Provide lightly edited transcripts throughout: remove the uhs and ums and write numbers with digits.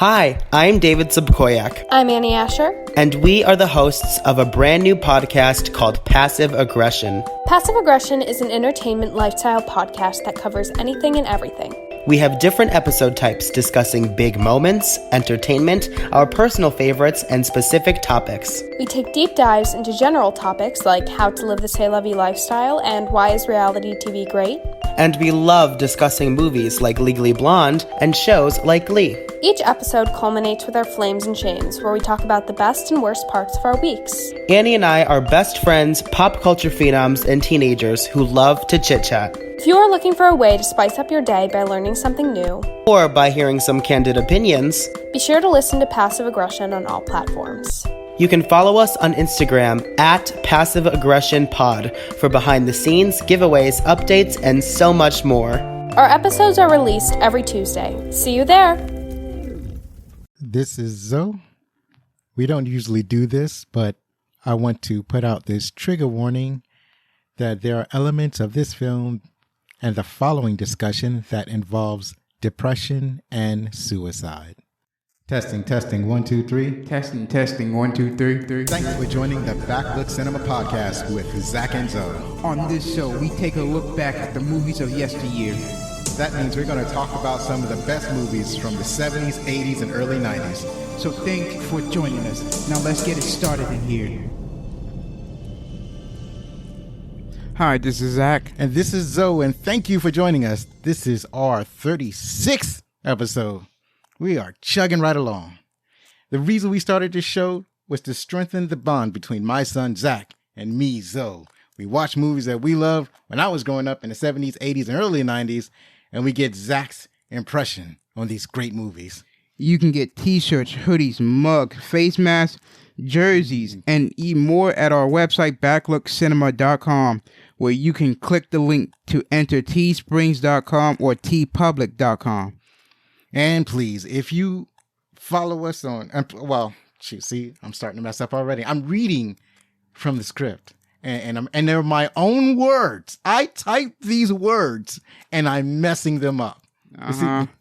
Hi, I'm David Subkoyak. I'm Annie Asher. And we are the hosts of a brand new podcast called Passive Aggression. Passive Aggression is an entertainment lifestyle podcast that covers anything and everything. We have different episode types discussing big moments, entertainment, our personal favorites, and specific topics. We take deep dives into general topics like how to live the say lovey lifestyle and why is reality TV great. And we love discussing movies like Legally Blonde and shows like Glee. Each episode culminates with our Flames and Shames, where we talk about the best and worst parts of our weeks. Annie and I are best friends, pop culture phenoms, and teenagers who love to chit-chat. If you are looking for a way to spice up your day by learning something new, or by hearing some candid opinions, be sure to listen to Passive Aggression on all platforms. You can follow us on Instagram at Passive Aggression Pod for behind the scenes, giveaways, updates, and so much more. Our episodes are released every Tuesday. See you there. This is Zoe. We don't usually do this, but I want to put out this trigger warning that there are elements of this film and the following discussion that involves depression and suicide. Testing, 1, 2, 3. Testing, 1, 2, 3. Thanks for joining the Backlook Cinema Podcast with Zach and Zoe. On this show, we take a look back at the movies of yesteryear. That means we're going to talk about some of the best movies from the 70s, 80s, and early 90s. So thank you for joining us. Now let's get it started in here. Hi, this is Zach. And this is Zoe, and thank you for joining us. This is our 36th episode. We are chugging right along. The reason we started this show was to strengthen the bond between my son, Zach, and me, Zoe. We watch movies that we love when I was growing up in the 70s, 80s, and early 90s, and we get Zach's impression on these great movies. You can get t-shirts, hoodies, mugs, face masks, jerseys, and even more at our website, backlookcinema.com, where you can click the link to enter teesprings.com or tpublic.com. And please, if you follow us on, see, I'm starting to mess up already. I'm reading from the script, and they're my own words. I typed these words, and I'm messing them up.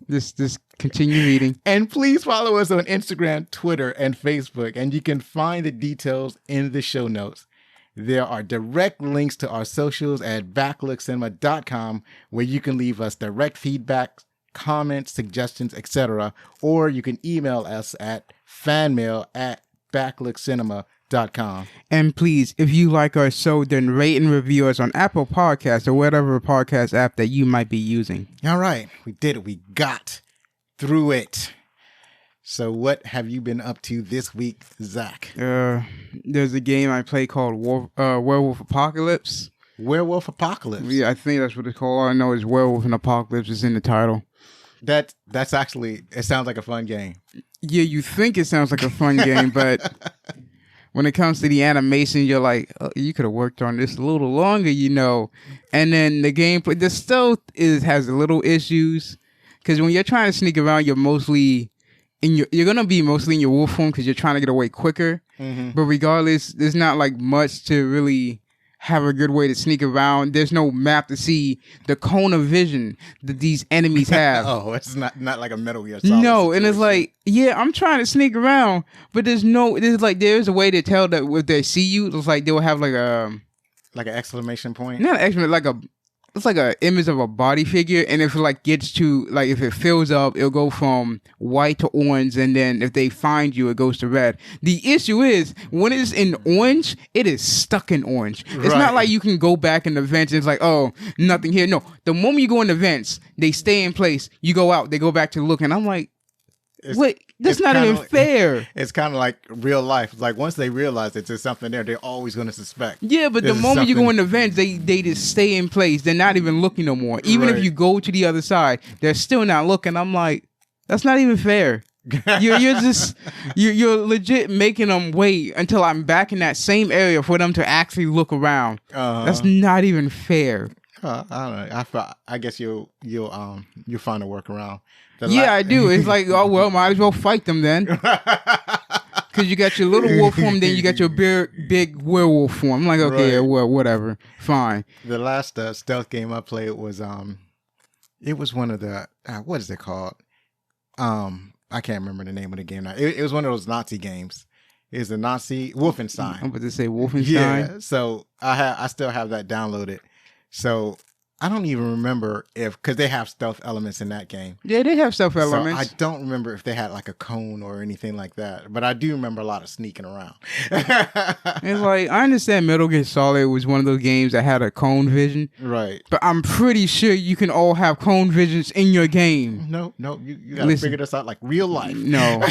Just continue reading. And please follow us on Instagram, Twitter, and Facebook, and you can find the details in the show notes. There are direct links to our socials at backlookcinema.com, where you can leave us direct feedback, comments, suggestions, etc. Or you can email us at fanmail@backlookcinema.com. And please, if you like our show, then rate and review us on Apple Podcasts or whatever podcast app that you might be using. All right. We did it. We got through it. So what have you been up to this week, Zach? There's a game I play called Werewolf Apocalypse. Werewolf Apocalypse? Yeah, I think that's what it's called. All I know is Werewolf and Apocalypse is in the title. That's actually, it sounds like a fun game. Yeah, you think it sounds like a fun game, but when it comes to the animation, you're like, oh, you could have worked on this a little longer, And then the gameplay, the stealth has little issues, because when you're trying to sneak around, you're gonna be mostly in your wolf form because you're trying to get away quicker. Mm-hmm. But regardless, there's not like much to really have a good way to sneak around. There's no map to see the cone of vision that these enemies have. Oh, it's not like a Metal Gear Solid. No, situation. And it's like, yeah, I'm trying to sneak around, but there's a way to tell that if they see you, it's like they'll have like an exclamation point. Not an exclamation, it's like an image of a body figure, and if it like gets to like if it fills up, it'll go from white to orange, and then if they find you, it goes to red. The issue is when it's in orange, it is stuck in orange. Right. It's not like you can go back in the vents and it's like, oh, nothing here. No, the moment you go in the vents, they stay in place. You go out, they go back to look, and I'm like, wait, that's not even fair. It's kind of like real life. Like once they realize that there's something there, they're always going to suspect. Yeah, but the moment you go in the vents, they just stay in place. They're not even looking no more. Even if you go to the other side, they're still not looking. I'm like, that's not even fair. You're legit making them wait until I'm back in that same area for them to actually look around. That's not even fair. I don't know. I guess you'll find a workaround. I do. It's like, oh well, might as well fight them then. Because you got your little wolf form, then you got your big werewolf form. I'm like, okay, right. Well, whatever, fine. The last stealth game I played was it was one of the what is it called? I can't remember the name of the game now. It was one of those Nazi games. It's a Nazi Wolfenstein. I'm about to say Wolfenstein. Yeah. So I still have that downloaded. So I don't even remember because they have stealth elements in that game. Yeah, they have stealth elements. So I don't remember if they had like a cone or anything like that. But I do remember a lot of sneaking around. It's like, I understand Metal Gear Solid was one of those games that had a cone vision. Right. But I'm pretty sure you can all have cone visions in your game. No, you gotta figure this out like real life. No,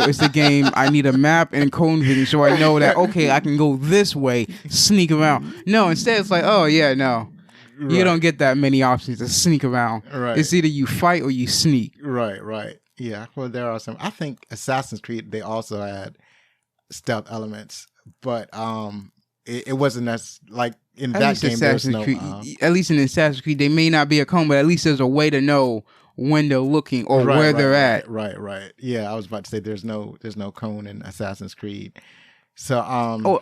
it's a game. I need a map and cone vision so I know that, okay, I can go this way, sneak around. No, instead it's like, oh yeah, no. Right. You don't get that many options to sneak around. Right. It's either you fight or you sneak. Right. Yeah. Well, there are some. I think Assassin's Creed, they also had stealth elements, but it wasn't as like in that game. There's no. At least in Assassin's Creed, they may not be a cone, but at least there's a way to know when they're looking or where they're at. Right. Yeah, I was about to say there's no cone in Assassin's Creed. So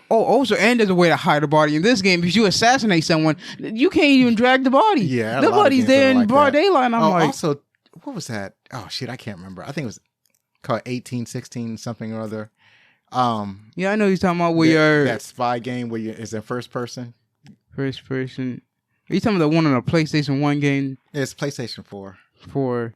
also, and there's a way to hide a body in this game. If you assassinate someone, you can't even drag the body. Yeah, nobody's there in broad daylight. I'm like, also, what was that? Oh shit, I can't remember. I think it was called 1816 something or other. Yeah, I know you're talking about where that spy game where it's in first person. First person. Are you talking about the one on the PlayStation 1 game? It's PlayStation 4.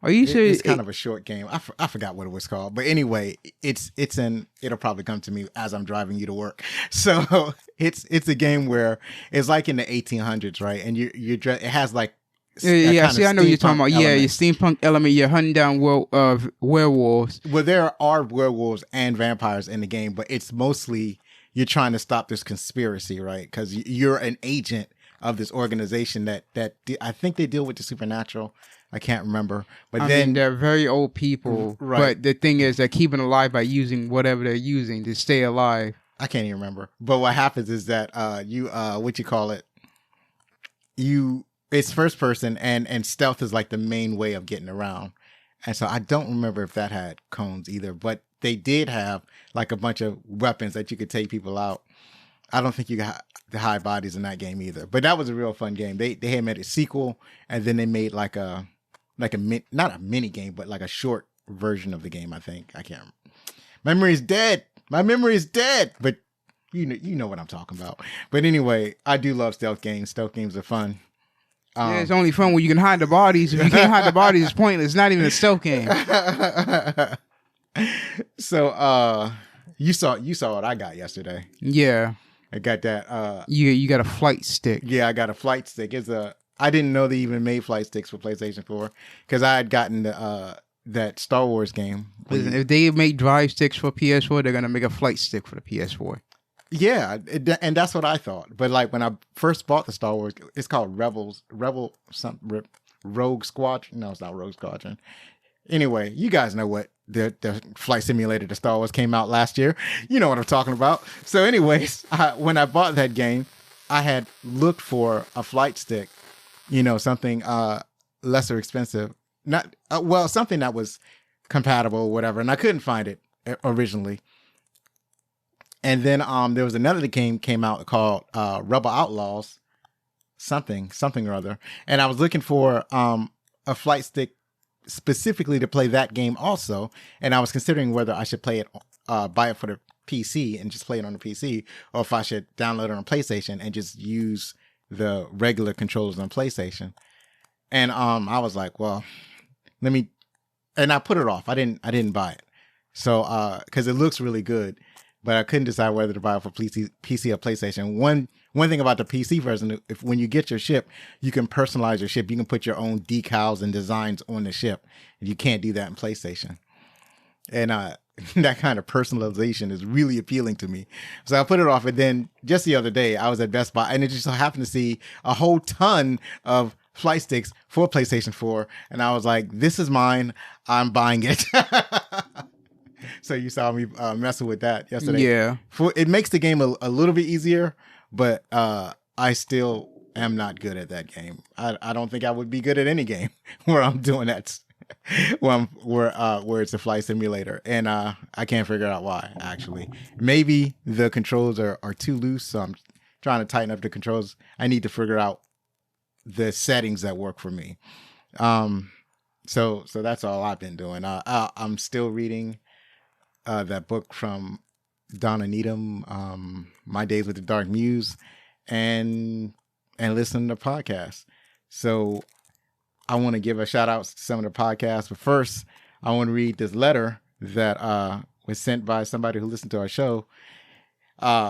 Are you sure? It's kind of a short game. I forgot what it was called, but anyway, it'll probably come to me as I'm driving you to work. So it's a game where it's like in the 1800s, right? And it has like yeah. See, I know what you're talking about. Yeah, your steampunk element. You're hunting down werewolves. Well, there are werewolves and vampires in the game, but it's mostly you're trying to stop this conspiracy, right? Because you're an agent of this organization that I think they deal with the supernatural. I can't remember, but I mean, they're very old people. Right. But the thing is, they're keeping alive by using whatever they're using to stay alive. I can't even remember. But what happens is that it's first person and stealth is like the main way of getting around. And so I don't remember if that had cones either, but they did have like a bunch of weapons that you could take people out. I don't think you got the high bodies in that game either, but that was a real fun game. They had made a sequel and then they made not a mini game, but like a short version of the game. I think I can't. My memory is dead. But you know what I'm talking about. But anyway, I do love stealth games. Stealth games are fun. Yeah, it's only fun when you can hide the bodies. If you can't hide the bodies, it's pointless. It's not even a stealth game. So you saw what I got yesterday. Yeah, I got that. You got a flight stick. Yeah, I got a flight stick. I didn't know they even made flight sticks for PlayStation 4 because I had gotten that Star Wars game. Listen, if they make drive sticks for PS4, they're gonna make a flight stick for the PS4. Yeah, and that's what I thought. But like when I first bought the Star Wars, it's called Rogue Squadron. No, it's not Rogue Squadron. Anyway, you guys know what the flight simulator, the Star Wars came out last year. You know what I'm talking about. So anyways, when I bought that game, I had looked for a flight stick, something lesser expensive. Something that was compatible or whatever. And I couldn't find it originally. And then there was another game came out called Rebel Outlaws, something or other. And I was looking for a flight stick specifically to play that game also. And I was considering whether I should buy it for the PC and just play it on the PC, or if I should download it on PlayStation and just use the regular controllers on PlayStation. And I was like, well, and I put it off. I didn't buy it. So because it looks really good. But I couldn't decide whether to buy it for PC or PlayStation. One thing about the PC version, when you get your ship, you can personalize your ship. You can put your own decals and designs on the ship. You can't do that in PlayStation. And that kind of personalization is really appealing to me. So I put it off. And then just the other day, I was at Best Buy, and it just so happened to see a whole ton of flight sticks for PlayStation 4. And I was like, this is mine. I'm buying it. So you saw me messing with that yesterday. Yeah. It makes the game a little bit easier, but I still am not good at that game. I don't think I would be good at any game where I'm doing that, where it's a flight simulator. And I can't figure out why, actually. Maybe the controls are too loose, so I'm trying to tighten up the controls. I need to figure out the settings that work for me. So that's all I've been doing. I'm still reading that book from Donna Needham, My Days with the Dark Muse, and listening to podcasts. So I want to give a shout out to some of the podcasts, but first I want to read this letter that was sent by somebody who listened to our show.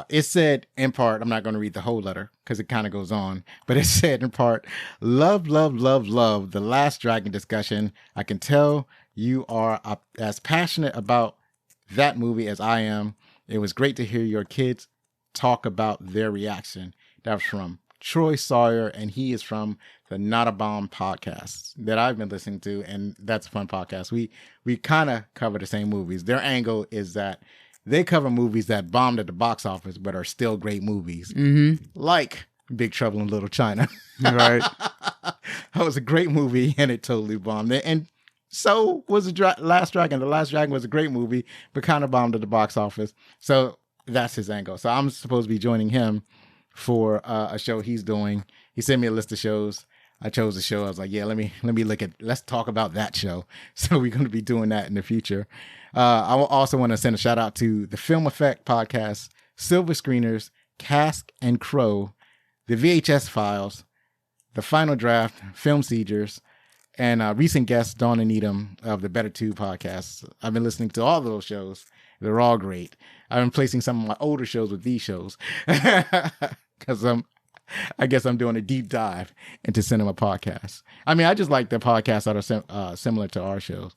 It said in part, I'm not going to read the whole letter because it kind of goes on, but it said in part, love the Last Dragon discussion. I can tell you are as passionate about that movie as I am. It was great to hear your kids talk about their reaction. That was from Troy Sawyer, and he is from the Not a Bomb podcast that I've been listening to, and that's a fun podcast. We kind of cover the same movies. Their angle is that they cover movies that bombed at the box office but are still great movies, like Big Trouble in Little China. Right. That was a great movie, and it totally bombed. And so was the Last Dragon. The Last Dragon was a great movie, but kind of bombed at the box office. So that's his angle. So I'm supposed to be joining him for a show he's doing. He sent me a list of shows. I chose the show. I was like, yeah, let me let's talk about that show. So we're going to be doing that in the future. I also want to send a shout out to the Film Effect podcast, Silver Screeners, Cask and Crow, the VHS Files, the Final Draft, Film Seizures, and recent guest Donna Needham of the Better Two podcast. I've been listening to all of those shows. They're all great. I've been placing some of my older shows with these shows because I guess I'm doing a deep dive into cinema podcasts. I mean, I just like the podcasts that are similar to our shows.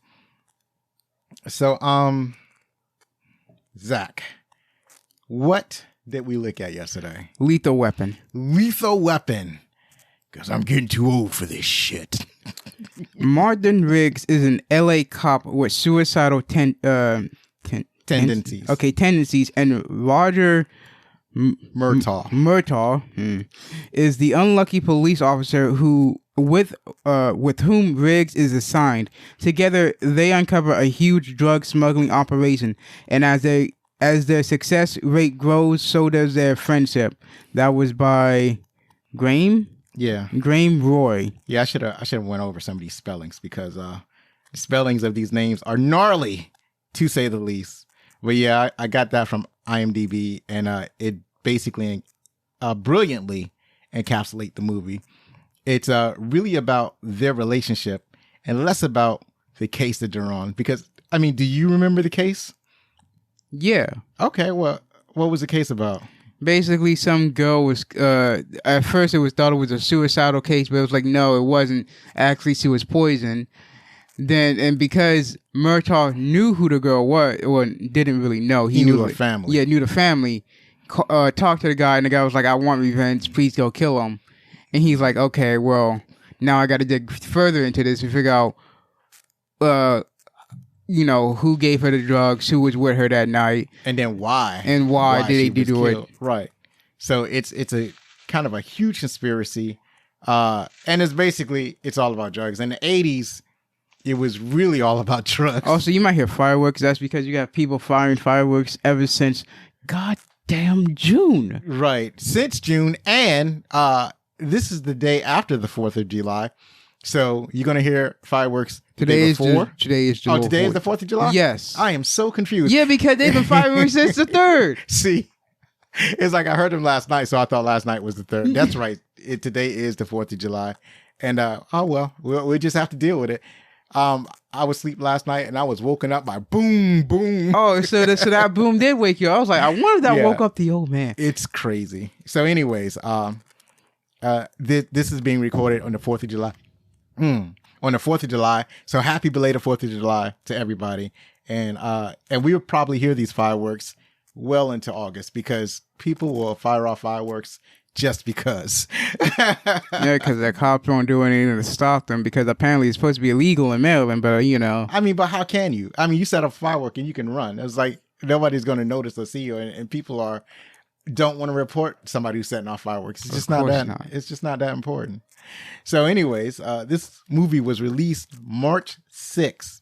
So, Zach, what did we look at yesterday? Lethal Weapon. Lethal Weapon. Because I'm getting too old for this shit. Martin Riggs is an LA cop with suicidal tendencies. Okay, tendencies, and Roger Murtough is the unlucky police officer who with whom Riggs is assigned. Together, they uncover a huge drug smuggling operation, and as their success rate grows, so does their friendship. That was by Graham. Yeah, Graham Roy. Yeah, I should have went over some of these spellings because the spellings of these names are gnarly, to say the least. But yeah, I got that from IMDb, and it basically brilliantly encapsulates the movie. It's really about their relationship and less about the case that they're on. Because, I mean, do you remember the case? Yeah. Okay, well, what was the case about? Basically, some girl was, at first thought it was a suicidal case, but it was like, no, it wasn't. Actually, she was poisoned. And because Murtaugh knew who the girl was, or didn't really know. He knew her family. Yeah, knew the family. Talked to the guy, and the guy was like, I want revenge. Please go kill him. And he's like, okay, well, now I got to dig further into this and figure out, who gave her the drugs, who was with her that night. And then why. And why did they do it. Right. So it's a kind of a huge conspiracy. And it's all about drugs. In the 80s, it was really all about drugs. Also, you might hear fireworks. That's because you got people firing fireworks ever since goddamn June. Right. Since June. And this is the day after the 4th of July. So you're going to hear fireworks today is July. Today is the 4th of July? Yes. I am so confused. Yeah, because they've been fireworks since the 3rd. See, it's like I heard them last night, so I thought last night was the 3rd. That's right. Today is the 4th of July. And, we just have to deal with it. I was asleep last night and I was woken up by boom, boom. Oh, so that boom did wake you up. I was like, I wonder if that woke up the old man. It's crazy. So anyways, this is being recorded on the 4th of July. On the 4th of July. So happy belated 4th of July to everybody. And we will probably hear these fireworks well into August because people will fire off fireworks just because. Yeah, because the cops won't do anything to stop them because apparently it's supposed to be illegal in Maryland, but I mean, but how can you? I mean, you set up a firework and you can run. It's like nobody's going to notice or see you, and people don't want to report somebody who's setting off fireworks. It's just not that. It's just not that important. So anyways, this movie was released March 6,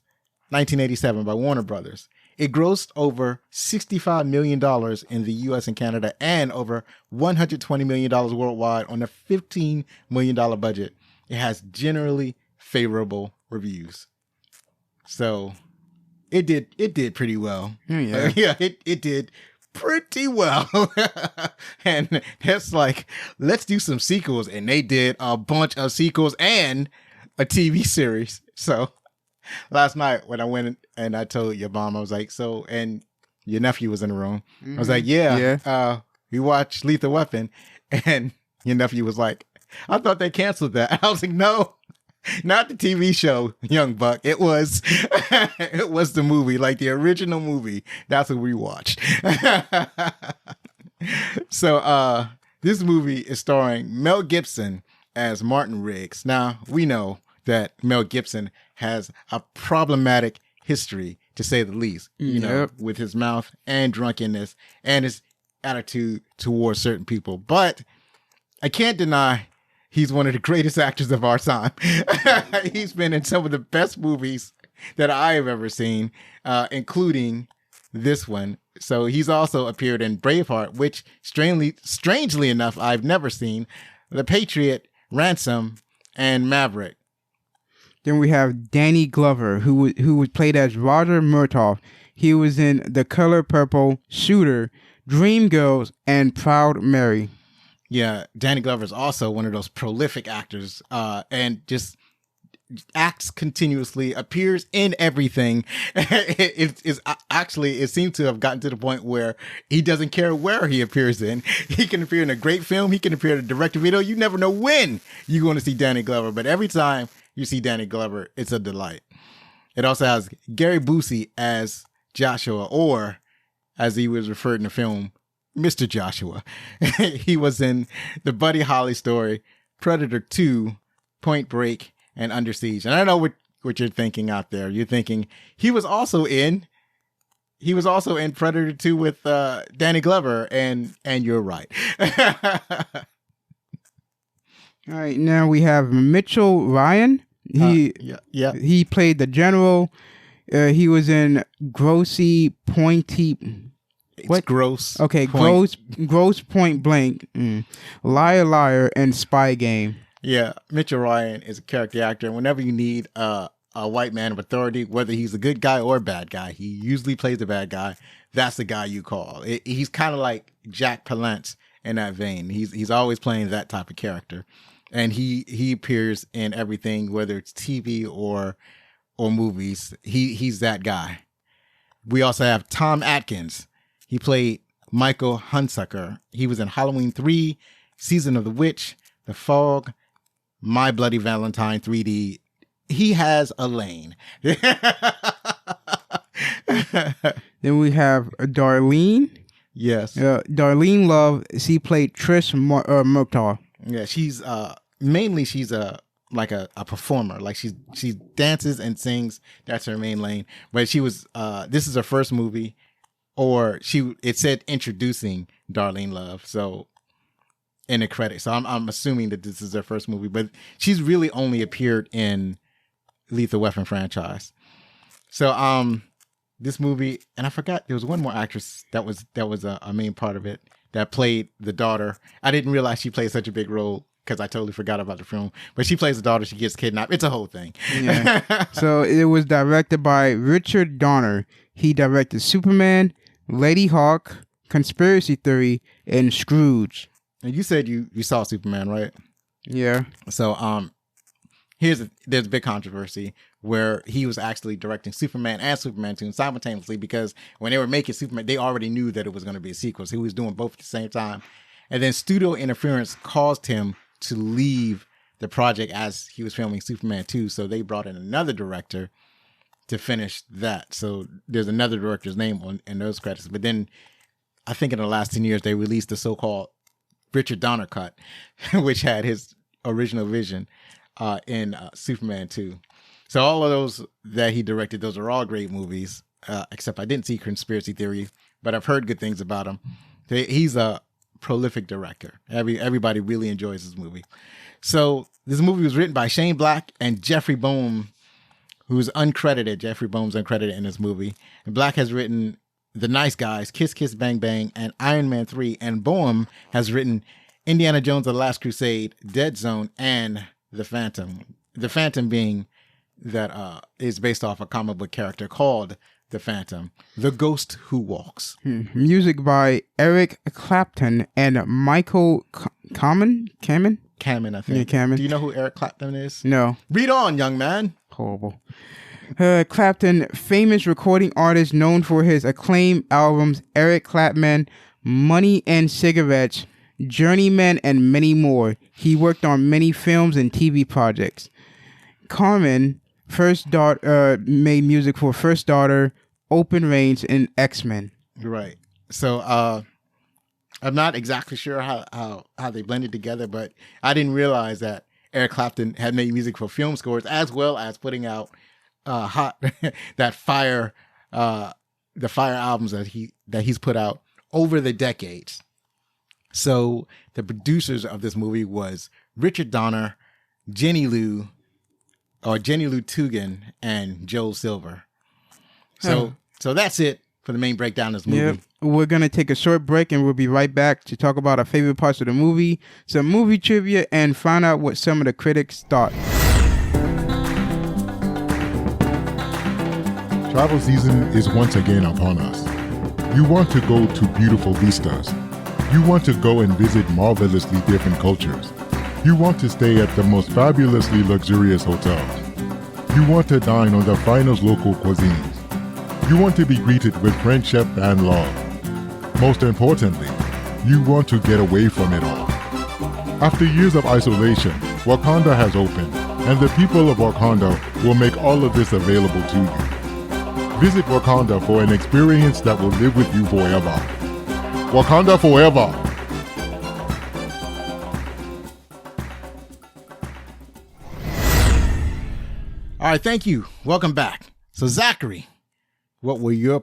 1987 by Warner Brothers. It grossed over $65 million in the U.S. and Canada and over $120 million worldwide on a $15 million budget. It has generally favorable reviews. So it did pretty well. Yeah. It did pretty well. And that's like, let's do some sequels. And they did a bunch of sequels and a TV series. So last night when I went and I told your mom, I was like, so, and your nephew was in the room. I was like, we watched Lethal Weapon. And your nephew was like, I thought they canceled that. I was like, no, not the TV show, Young Buck. It was the movie, like the original movie. That's what we watched. So this movie is starring Mel Gibson as Martin Riggs. Now, we know that Mel Gibson has a problematic history, to say the least, you know, with his mouth and drunkenness and his attitude towards certain people. But I can't deny he's one of the greatest actors of our time. He's been in some of the best movies that I have ever seen, including this one. So he's also appeared in Braveheart, which strangely enough, I've never seen, The Patriot, Ransom, and Maverick. Then we have Danny Glover, who was played as Roger Murtough. He was in The Color Purple, Shooter, Dreamgirls, and Proud Mary. Yeah, Danny Glover is also one of those prolific actors, and just acts continuously, appears in everything. It seems to have gotten to the point where he doesn't care where he appears in. He can appear in a great film. He can appear in a director video. You never know when you're going to see Danny Glover, but every time you see Danny Glover, it's a delight. It also has Gary Busey as Joshua, or as he was referred in the film, Mr. Joshua. He was in the Buddy Holly story, Predator 2, Point Break, and Under Siege. And I know what you're thinking out there. You're thinking he was also in Predator 2 with Danny Glover, and you're right. All right, now we have Mitchell Ryan. He played the general. He was in Grossy Pointy. What? Gross. Okay, Gross Point Blank, Liar Liar, and Spy Game. Yeah, Mitchell Ryan is a character actor, and whenever you need a white man of authority, whether he's a good guy or a bad guy, he usually plays the bad guy. That's the guy you call. He's kind of like Jack Palance in that vein. He's always playing that type of character, and he appears in everything, whether it's TV or movies. He's that guy. We also have Tom Atkins. He played Michael Hunsucker. He was in Halloween 3, Season of the Witch, The Fog, My Bloody Valentine 3D. He has a lane. Then we have Darlene. Yes. Darlene Love. She played Trish Murtaugh. Yeah, she's mainly like a performer. Like she dances and sings. That's her main lane. But she was this is her first movie. Or it said introducing Darlene Love, so in the credits. So I'm assuming that this is her first movie, but she's really only appeared in Lethal Weapon franchise. So this movie, and I forgot there was one more actress that was a main part of it that played the daughter. I didn't realize she played such a big role because I totally forgot about the film. But she plays the daughter. She gets kidnapped. It's a whole thing. Yeah. So it was directed by Richard Donner. He directed Superman, Lady Hawk, Conspiracy Theory, and Scrooge. And you said you saw Superman, right? Yeah. So there's a big controversy where he was actually directing Superman and Superman 2 simultaneously, because when they were making Superman, they already knew that it was going to be a sequel. So he was doing both at the same time. And then studio interference caused him to leave the project as he was filming Superman 2. So they brought in another director to finish that. So there's another director's name in those credits. But then I think in the last 10 years, they released the so-called Richard Donner cut, which had his original vision in Superman 2. So all of those that he directed, those are all great movies, except I didn't see Conspiracy Theory, but I've heard good things about him. He's a prolific director. Everybody really enjoys this movie. So this movie was written by Shane Black and Jeffrey Boehm, who's uncredited. Jeffrey Boehm's uncredited in this movie. And Black has written The Nice Guys, Kiss Kiss Bang Bang, and Iron Man 3. And Boehm has written Indiana Jones and the Last Crusade, Dead Zone, and The Phantom. The Phantom being that is based off a comic book character called the Phantom, the Ghost Who Walks. Music by Eric Clapton and Michael Kamen, I think. Yeah, Kamen. Do you know who Eric Clapton is? No. Read on, young man. Horrible. Clapton, famous recording artist known for his acclaimed albums Eric Clapton, Money and Cigarettes, Journeyman, and many more. He worked on many films and TV projects. Carmen made music for First Daughter, Open Range, and X-Men. Right. So I'm not exactly sure how they blended together, but I didn't realize that Eric Clapton had made music for film scores as well as putting out the fire albums that he's put out over the decades. So the producers of this movie was Richard Donner, Jenny Lou Tugend, and Joel Silver. So that's it for the main breakdown of this movie. Yep. We're going to take a short break and we'll be right back to talk about our favorite parts of the movie, some movie trivia, and find out what some of the critics thought. Travel season is once again upon us. You want to go to beautiful vistas. You want to go and visit marvelously different cultures. You want to stay at the most fabulously luxurious hotels. You want to dine on the finest local cuisines. You want to be greeted with friendship and love. Most importantly, you want to get away from it all. After years of isolation, Wakanda has opened, and the people of Wakanda will make all of this available to you. Visit Wakanda for an experience that will live with you forever. Wakanda forever! All right, thank you. Welcome back. So, Zachary, what were your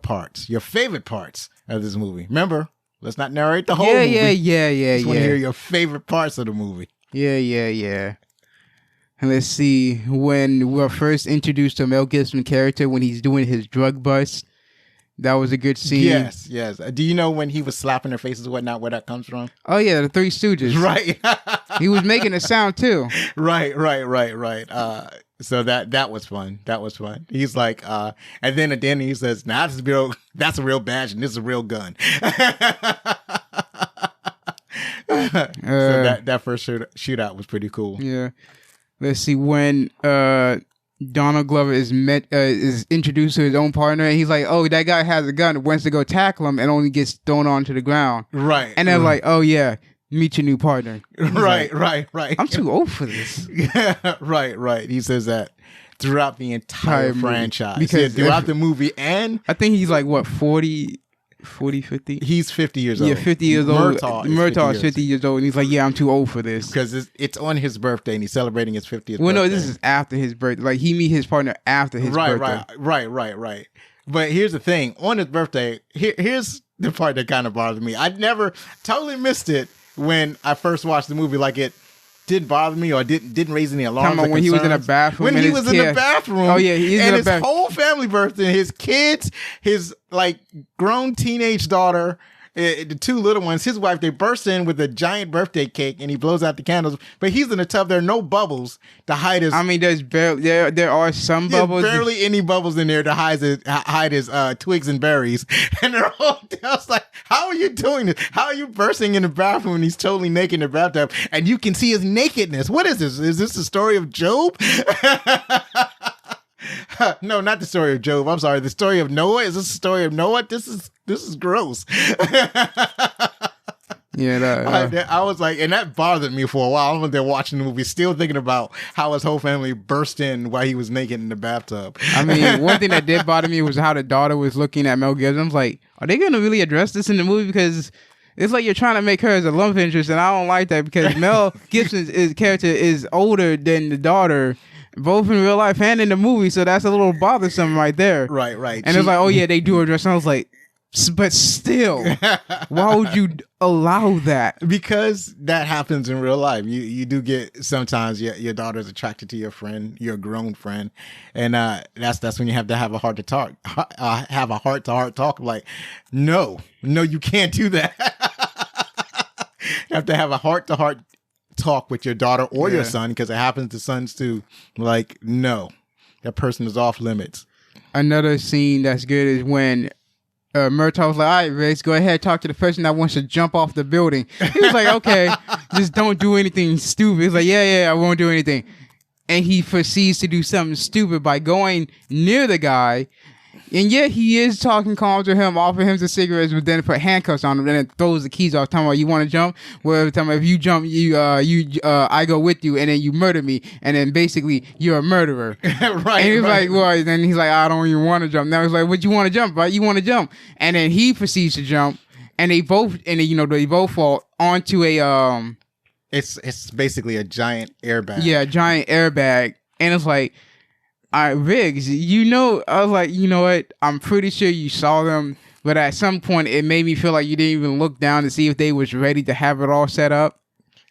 favorite parts of this movie? Remember, let's not narrate the whole movie. Yeah. Just want to hear your favorite parts of the movie. Yeah. And let's see, when we're first introduced to Mel Gibson character when he's doing his drug bust, that was a good scene. Yes. Do you know when he was slapping their faces and whatnot, where that comes from? Oh, yeah, the Three Stooges. Right. He was making a sound, too. Right. So that was fun. He's like, and then at the end he says, "Nah, that's a real badge, and this is a real gun." So that first shootout was pretty cool. Yeah. Let's see, when Donald Glover is introduced to his own partner, and he's like, "Oh, that guy has a gun," wants to go tackle him, and only gets thrown onto the ground. Right. And they're like, "Oh yeah, meet your new partner." Right. I'm too old for this. Yeah, right. He says that throughout the entire franchise. Because throughout the movie, and I think he's like, what, 40, 50? He's 50 years old. Yeah, 50 years old. Murtough is 50 years old. And he's like, yeah, I'm too old for this. Because it's on his birthday and he's celebrating his 50th birthday. Well, no, this is after his birthday. Like, he meet his partner after his birthday. Right. But here's the thing. On his birthday, here's the part that kind of bothered me. I never totally missed it when I first watched the movie. Like, it didn't bother me or didn't raise any alarms. When he was in the bathroom. When he was in the bathroom. Oh, yeah. He's and in the his bathroom. whole family birthday, his kids, his like grown teenage daughter, the two little ones, his wife, they burst in with a giant birthday cake and he blows out the candles. But he's in a tub. There are no bubbles to hide his. I mean, there are some bubbles. There's barely any bubbles in there to hide his twigs and berries. And they're all. I was like, how are you doing this? How are you bursting in the bathroom and he's totally naked in the bathtub and you can see his nakedness? What is this? Is this the story of Job? No, not the story of Job. I'm sorry. The story of Noah. Is this the story of Noah? This is gross. Yeah, I was like, and that bothered me for a while. I was there watching the movie, still thinking about how his whole family burst in while he was naked in the bathtub. I mean, one thing that did bother me was how the daughter was looking at Mel Gibson. I was like, are they going to really address this in the movie? Because it's like you're trying to make her as a love interest, and I don't like that because Mel Gibson's character is older than the daughter, both in real life and in the movie, so that's a little bothersome right there. Right. And it's like, oh yeah, they do address. And I was like, but still, why would you allow that? Because that happens in real life. You do get sometimes your daughter's attracted to your friend, your grown friend, and that's when you have to have a heart to talk, have a heart to heart talk. Like, no, you can't do that. You have to have a heart to heart talk with your daughter or your son, because it happens to sons too. Like, no, that person is off limits. Another scene that's good is when Murtough was like, all right, Riggs, go ahead, talk to the person that wants to jump off the building. He was like, okay, just don't do anything stupid. He's like, yeah, I won't do anything. And he proceeds to do something stupid by going near the guy. And yet he is talking calm to him, offering him some cigarettes, but then put handcuffs on him, and then throws the keys off, talking about, you want to jump? Well, every time if you jump, I go with you, and then you murder me, and then basically you're a murderer. Right. And he's like, well, then he's like, I don't even want to jump. Now he's like, what you want to jump, right? You want to jump? And then he proceeds to jump, and they both fall onto a It's basically a giant airbag. Yeah, a giant airbag, and it's like, all right, Riggs, I was like, you know what? I'm pretty sure you saw them, but at some point it made me feel like you didn't even look down to see if they was ready to have it all set up.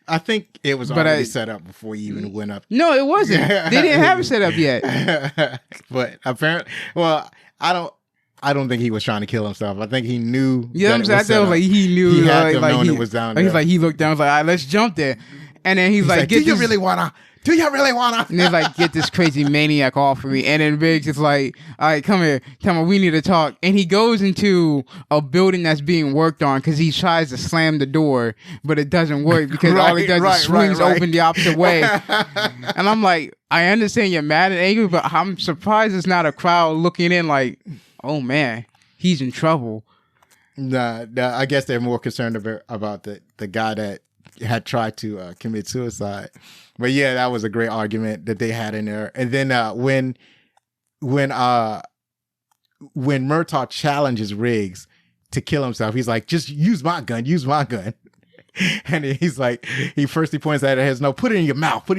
I think it was already set up before you even went up. No, it wasn't. They didn't have it set up yet. But apparently, well, I don't think he was trying to kill himself. I think he knew. Yeah, I thought it was like he knew. He had to have known it was down there. He's like, he looked down, was like, all right, let's jump there. And then he's like, do you really wanna? Do you really wanna? And they're like, get this crazy maniac off of me. And then Riggs is like, all right, come here. Tell me, we need to talk. And he goes into a building that's being worked on because he tries to slam the door, but it doesn't work because all he does is swings open the opposite way. And I'm like, I understand you're mad and angry, but I'm surprised it's not a crowd looking in like, oh man, he's in trouble. Nah, I guess they're more concerned about the guy that had tried to commit suicide. But yeah, that was a great argument that they had in there. And then when Murtough challenges Riggs to kill himself, he's like, just use my gun. And he's like, he points at it, no, put it in your mouth.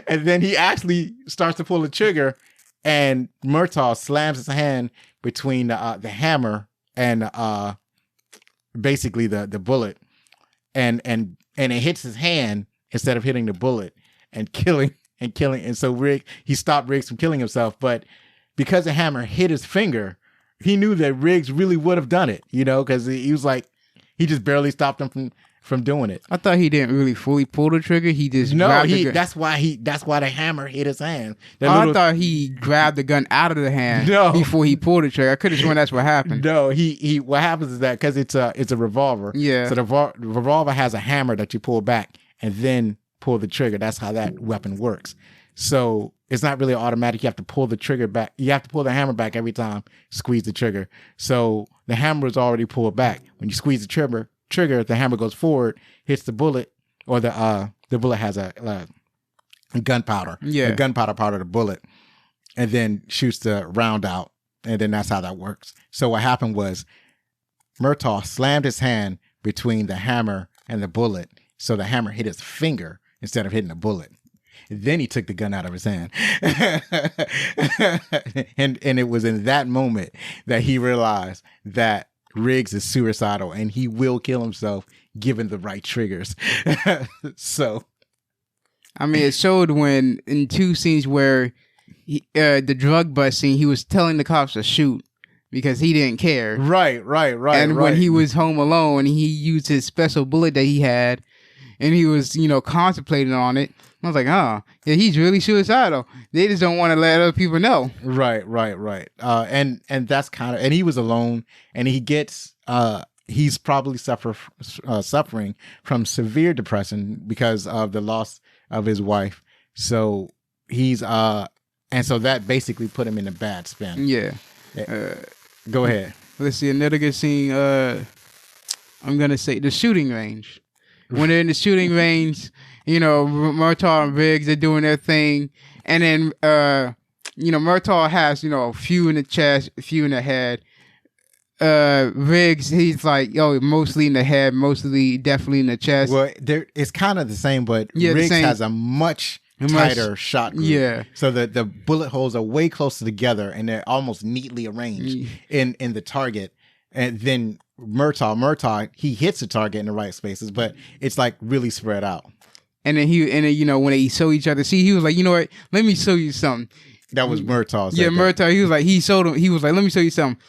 And then he actually starts to pull the trigger, and Murtough slams his hand between the hammer and basically the bullet, and it hits his hand instead of hitting the bullet and killing. And so he stopped Riggs from killing himself. But because the hammer hit his finger, he knew that Riggs really would have done it, because he was like, he just barely stopped him from doing it. I thought he didn't really fully pull the trigger. He just grabbed the gun. That's why the hammer hit his hand. I thought he grabbed the gun out of the hand before he pulled the trigger. I could have sworn that's what happened. No, he what happens is that because it's a revolver. Yeah. So the revolver has a hammer that you pull back and then pull the trigger. That's how that weapon works. So it's not really automatic. You have to pull the trigger back. You have to pull the hammer back every time, squeeze the trigger. So the hammer is already pulled back. When you squeeze the trigger, the hammer goes forward, hits the bullet, or the bullet has a gunpowder. Yeah. The gunpowder part of the bullet, and then shoots the round out. And then that's how that works. So what happened was Murtough slammed his hand between the hammer and the bullet. So the hammer hit his finger instead of hitting the bullet. Then he took the gun out of his hand. and it was in that moment that he realized that Riggs is suicidal and he will kill himself given the right triggers. So, I mean, it showed when in two scenes where the drug bust scene, he was telling the cops to shoot because he didn't care. Right. And when he was home alone, he used his special bullet that he had, and he was, contemplating on it. I was like, yeah, he's really suicidal. They just don't want to let other people know. Right. And that's and he was alone, and he gets, he's probably suffering from severe depression because of the loss of his wife. So he's, and so that basically put him in a bad spin. Yeah. Go ahead. Let's see, another good scene. I'm going to say the shooting range. When they're in the shooting range, Murtough and Riggs are doing their thing. And then, Murtough has, a few in the chest, a few in the head. Riggs, he's like, mostly in the head, definitely in the chest. Well, it's kind of the same, but Riggs has a much tighter shot group. Yeah. So the bullet holes are way closer together and they're almost neatly arranged in the target. And then Murtough, he hits the target in the right spaces, but it's like really spread out. And then when they show each other, he was like, you know what? Let me show you something. That was Murtaugh. Yeah, Murtough. He was like, let me show you something.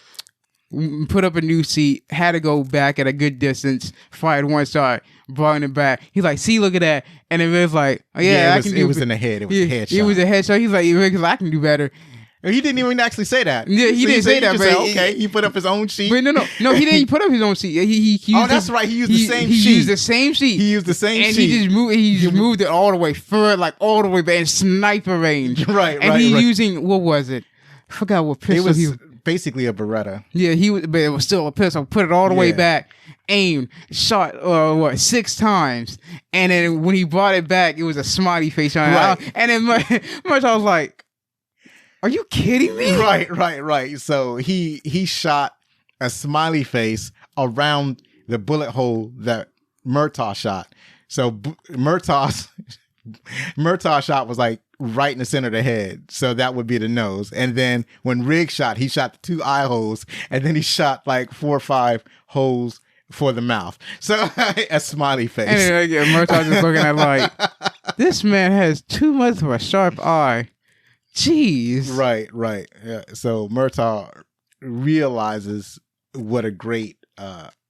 Put up a new seat, had to go back at a good distance, fired one shot. brought it back. He's like, see, look at that. And then Riggs like, oh, yeah, I can do it was in the head. It was a headshot. It was a headshot. He's like, Riggs, I can do better. He didn't even actually say that. Yeah, he didn't say that. But okay, he put up his own sheet. But no, he didn't put up his own sheet. He used that's right. He used the same sheet. He used the same sheet. He used the same and sheet. He just moved it all the way forward, like all the way back in sniper range. Right, and he's using, what was it? I forgot what pistol he was. Basically a Beretta. Yeah, but it was still a pistol. Put it all the way back, aimed, shot 6 times, and then when he brought it back, it was a smiley face on it. Right. And then Murtough was like, "Are you kidding me?" Right. So he shot a smiley face around the bullet hole that Murtough shot. So Murtaugh's shot was like right in the center of the head. So that would be the nose. And then when Riggs shot, he shot the 2 eye holes, and then he shot like 4 or 5 holes for the mouth. So a smiley face. And Murtough just looking at like, this man has too much of a sharp eye. Jeez. Right. Yeah. So Murtough realizes what an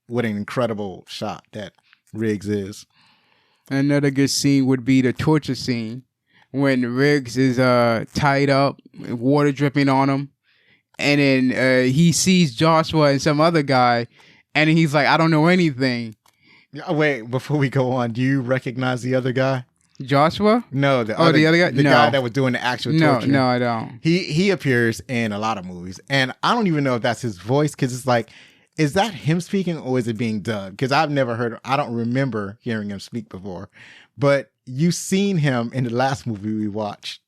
incredible shot that Riggs is. Another good scene would be the torture scene when Riggs is tied up, water dripping on him, and then he sees Joshua and some other guy, and he's like, I don't know anything. Wait, before we go on, do you recognize the other guy? Joshua? No, the other guy? The guy that was doing the actual torture. No, I don't. He appears in a lot of movies, and I don't even know if that's his voice, because it's like, is that him speaking or is it being dubbed? Because I don't remember hearing him speak before. But you've seen him in the last movie we watched.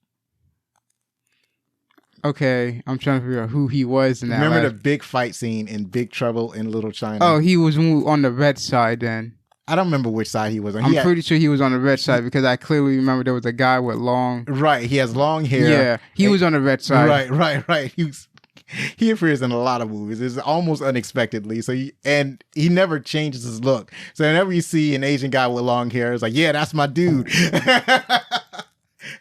Okay, I'm trying to figure out who he was in that. Remember the big fight scene in Big Trouble in Little China? Oh, he was on the red side then. I don't remember which side he was on. I'm pretty sure he was on the red side because I clearly remember there was a guy with long... Right, he has long hair. Yeah, he was on the red side. Right. He appears in a lot of movies. It's almost unexpectedly. So he never changes his look. So whenever you see an Asian guy with long hair, it's like, yeah, that's my dude.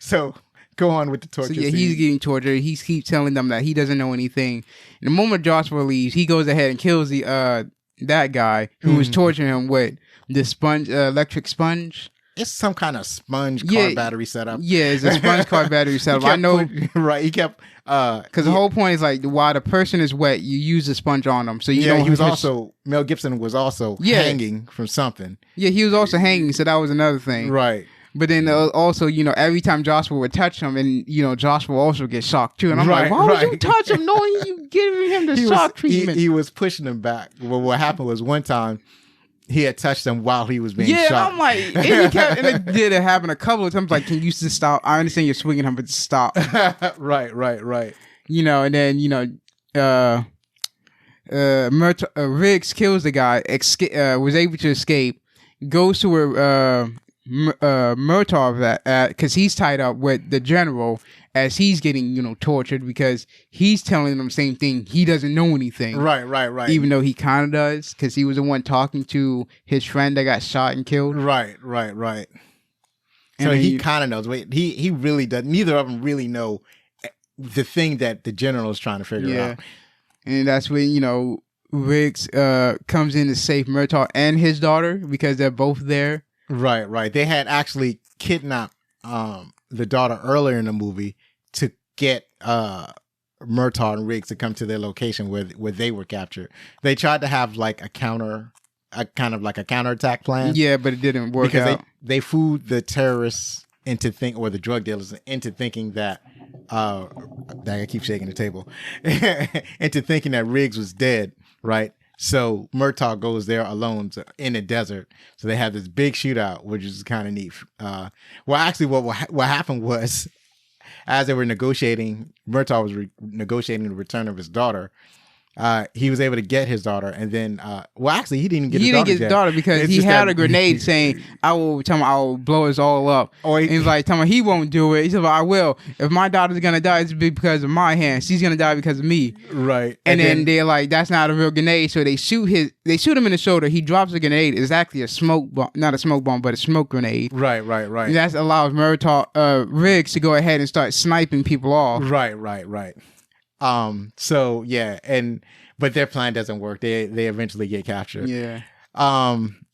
So go on with the torture. So yeah, he's getting tortured. He keeps telling them that he doesn't know anything. And the moment Joshua leaves, he goes ahead and kills that guy who was torturing him with the electric sponge. It's some kind of sponge car battery setup. Yeah, it's a sponge car battery setup. I know. Right, he kept... Because the whole point is like, while the person is wet, you use the sponge on them. So you don't Mel Gibson was also hanging from something. Yeah, he was also hanging, so that was another thing. Right. But then also, every time Joshua would touch him, and, Joshua also gets shocked too. And I'm like, why would you touch him knowing you giving him the shock treatment? He was pushing him back. Well, what happened was one time, he had touched him while he was being shot. Yeah, I'm like, and it did happen a couple of times. Like, can you just stop? I understand you're swinging him, but just stop. Right. And then Riggs kills the guy. Was able to escape. Goes to where Murtough because he's tied up with the general as he's getting tortured because he's telling them the same thing. He doesn't know anything. Right. Even though he kind of does because he was the one talking to his friend that got shot and killed. Right. So he kind of knows. Wait, he really does. Neither of them really know the thing that the general is trying to figure out. And that's when Riggs comes in to save Murtough and his daughter because they're both there. Right. They had actually kidnapped the daughter earlier in the movie to get Murtough and Riggs to come to their location where they were captured. They tried to have like a counterattack plan. Yeah, but it didn't work out. They fooled the terrorists into or the drug dealers into thinking that I keep shaking the table into thinking that Riggs was dead, right? So Murtough goes there alone in the desert. So they have this big shootout, which is kind of neat. Actually, what happened was, as they were negotiating, Murtough was negotiating the return of his daughter. He was able to get his daughter, and then, actually, he didn't get his daughter because he had a grenade saying, I will blow us all up. And he's like, he won't do it. He said, I will. If my daughter's going to die, it's because of my hand. She's going to die because of me. Right. And then they're like, that's not a real grenade. So they shoot him in the shoulder. He drops a grenade. It's actually a smoke bomb, not a smoke bomb, but a smoke grenade. Right. And that allows Riggs to go ahead and start sniping people off. Right. But their plan doesn't work. They eventually get captured. Yeah.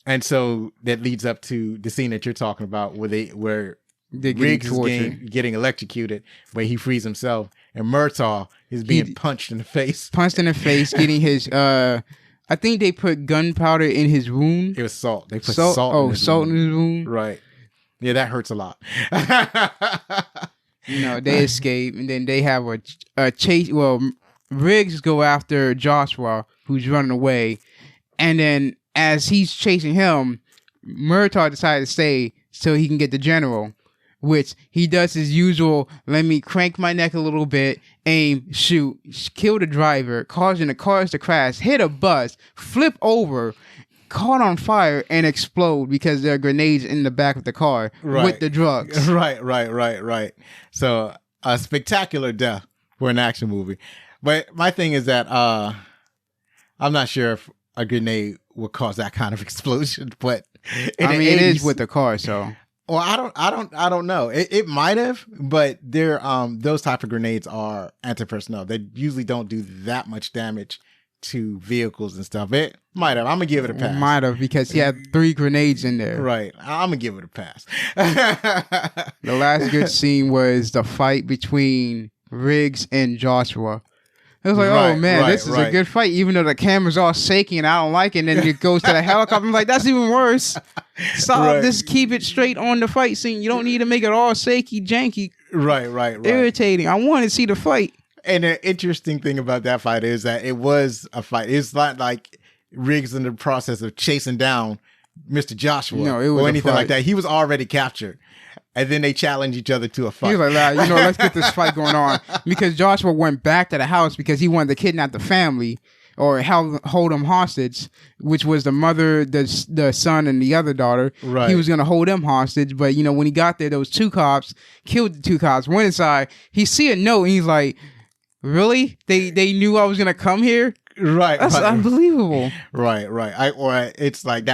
And so that leads up to the scene that you're talking about where They're Riggs is tortured. getting electrocuted, where he frees himself, and Murtaugh is being punched in the face. Punched in the face, getting his. I think they put gunpowder in his wound. It was salt. They put salt. Oh, salt in his wound. Right. Yeah, that hurts a lot. They escape, and then they have a chase. Well, Riggs go after Joshua, who's running away, and then as he's chasing him, Murtaugh decided to stay so he can get the general, which he does his usual, let me crank my neck a little bit, aim, shoot, kill the driver, causing the cars to crash, hit a bus, flip over, caught on fire, and explode because there are grenades in the back of the car with the drugs. Right. So a spectacular death for an action movie. But my thing is that I'm not sure if a grenade would cause that kind of explosion, but it is with the car, so. Well, I don't know. It might have, but they're those type of grenades are anti-personnel. They usually don't do that much damage to vehicles and stuff. It might have. I'm gonna give it a pass. Might have, because he had 3 grenades in there. Right. I'm gonna give it a pass. The last good scene was the fight between Riggs and Joshua. It was like, oh man, this is a good fight, even though the camera's all shaky and I don't like it. And then it goes to the helicopter. I'm like, that's even worse. Stop. Just keep it straight on the fight scene. You don't need to make it all shaky, janky. Right. Irritating. I want to see the fight. And the interesting thing about that fight is that it was a fight. It's not like Riggs in the process of chasing down Mr. Joshua or anything like that. He was already captured. And then they challenge each other to a fight. He was like, let's get this fight going on. Because Joshua went back to the house because he wanted to kidnap the family or hold them hostage, which was the mother, the son, and the other daughter. Right. He was going to hold them hostage. But, when he got there, those 2 cops killed the 2 cops, went inside. He see a note, and he's like, really? They knew I was going to come here? Right. That's unbelievable. Right. It's like